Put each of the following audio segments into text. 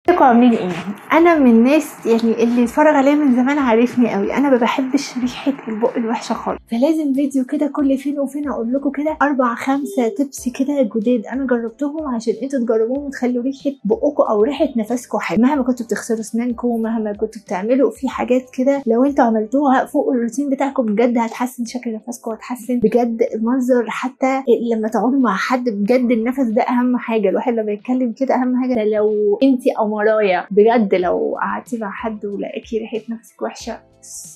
ازيكم عاملين ايه؟ انا من الناس يعني اللي اتفرج عليا من زمان عارفني قوي، انا ما بحبش ريحه البق الوحشه خالص، فلازم فيديو كده كل فين وفين اقول لكم كده 4-5 تبس كده جداد انا جربتهم عشان انتوا تجربوهم وتخلوا ريحه بقكم او ريحه نفسكم حلو. مهما كنتوا بتغسلوا اسنانكم، مهما كنتوا بتعملوا في حاجات كده، لو انتوا عملتوها فوق الروتين بتاعكم بجد هتحسن شكل نفسكم وهتحسن بجد المنظر. حتى لما تقعدوا مع حد بجد النفس ده اهم حاجه، الواحد لما يتكلم كده اهم حاجه. لو انتي او مرايا بجد لو قعدتي مع حد ولقيتي ريحه نفسك وحشه،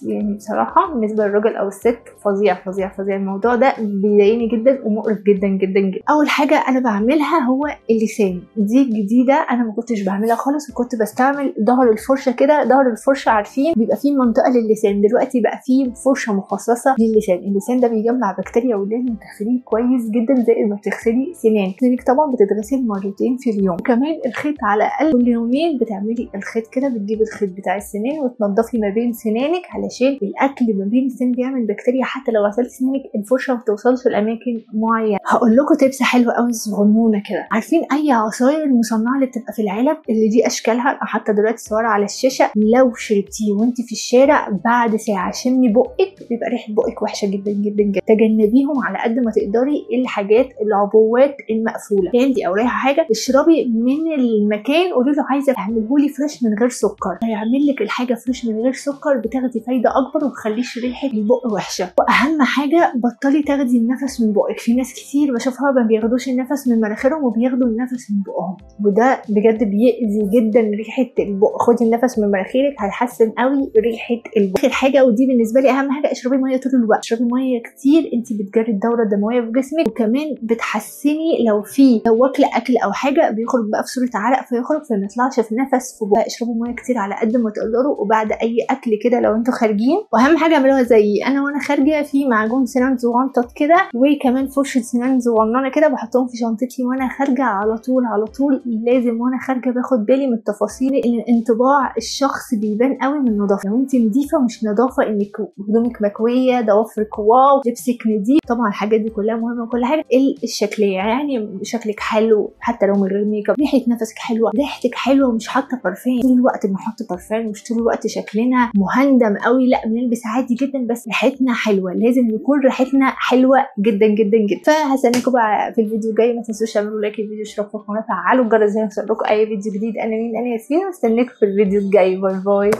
يعني بصراحه بالنسبه للراجل او الست فظيع فظيع فظيع. الموضوع ده بيضايقني جدا ومقرف جدا جدا جدا. اول حاجه انا بعملها هو اللسان، دي جديده انا ما كنتش بعملها خالص، وكنت بستعمل ظهر الفرشه كده. ظهر الفرشه عارفين بيبقى فيه منطقه للسان، دلوقتي بقى فيه فرشه مخصصه للسان. اللسان ده بيجمع بكتيريا ولازم تغسليه كويس جدا زي ما بتغسلي سنانك. سنانك طبعا بتتغسل مرتين في اليوم، وكمان الخيط على الاقل كل يومين بتعملي الخيط كده، بتجيبي الخيط بتاع السنان وتنضفي ما بين سنانك علشان الاكل ما بين السنان بيعمل بكتيريا. حتى لو غسلت سنانك الفرشه ما بتوصلش لاماكن معينه. هقول لكم تبسه حلوه قوي صغنونه كده، عارفين اي عصاير مصنعه اللي بتبقى في العلب اللي دي اشكالها حتى دلوقتي صورها على الشاشه، لو شربتيه وانت في الشارع بعد ساعه شمي بقك بيبقى ريحه بقك وحشه جدا جدا جدا. تجنبيهم على قد ما تقدري. الحاجات العبوات المقفوله عندي او رايحه حاجه اشربي من المكان، قولي له عايزه تعملهولي فريش من غير سكر، هيعمل لك الحاجه فريش من غير سكر، بتاخدي فايده اكبر ومتخليش ريحه البق وحشه. واهم حاجه بطلي تاخدي النفس من بقك. في ناس كتير بشوفها ما بياخدوش النفس من مناخيرهم وبياخدوا النفس من بقهم، وده بجد بيأذي جدا ريحه البق. خدي النفس من مناخيرك هيحسن قوي ريحه البق. اخر حاجه ودي بالنسبه لي اهم حاجه، اشربي ميه طول الوقت. اشربي ميه كتير، انت بتجري الدوره الدمويه في جسمك، وكمان بتحسني لو واكله اكل او حاجه بيخرج بقى في صوره عرق فيخرج فما يطلعش في نفس في بقى. اشربوا ميه كتير على قد ما تقدروا، وبعد اي اكل كده لو انتوا خارجين. واهم حاجه اعملوها زي انا وانا خارجه، في معجون سنان صغنطط كده وكمان فرشه سنان صغننه كده بحطهم في شنطتي وانا خارجه. على طول على طول لازم وانا خارجه باخد بالي من التفاصيل، لان انطباع الشخص بيبان قوي من النظافه. لو انت نظيفه مش نظافه انك هدومك مكويه، ضوافرك واو، لبسك نظيف، طبعا الحاجات دي كلها مهمه. كل حاجه الشكليه، يعني شكلك حلو حتى لو من غير ميك اب، ريحه نفسك حلوه، ريحتك حلوه، مش حاطه برفان طول الوقت. بنحط برفان مش طول الوقت شكلنا مهندم قوي، لا بنلبس عادي جدا بس ريحتنا حلوه. لازم نكون ريحتنا حلوه جدا جدا جدا. فهستناكم بقى في الفيديو الجاي. ما تنسوش تعملوا لايك للفيديو، اشتركوا في القناه، فعلوا الجرس عشان يوصل لكم اي فيديو جديد. انا مين؟ انا ياسمين، واستناكم في الفيديو الجاي. باي باي.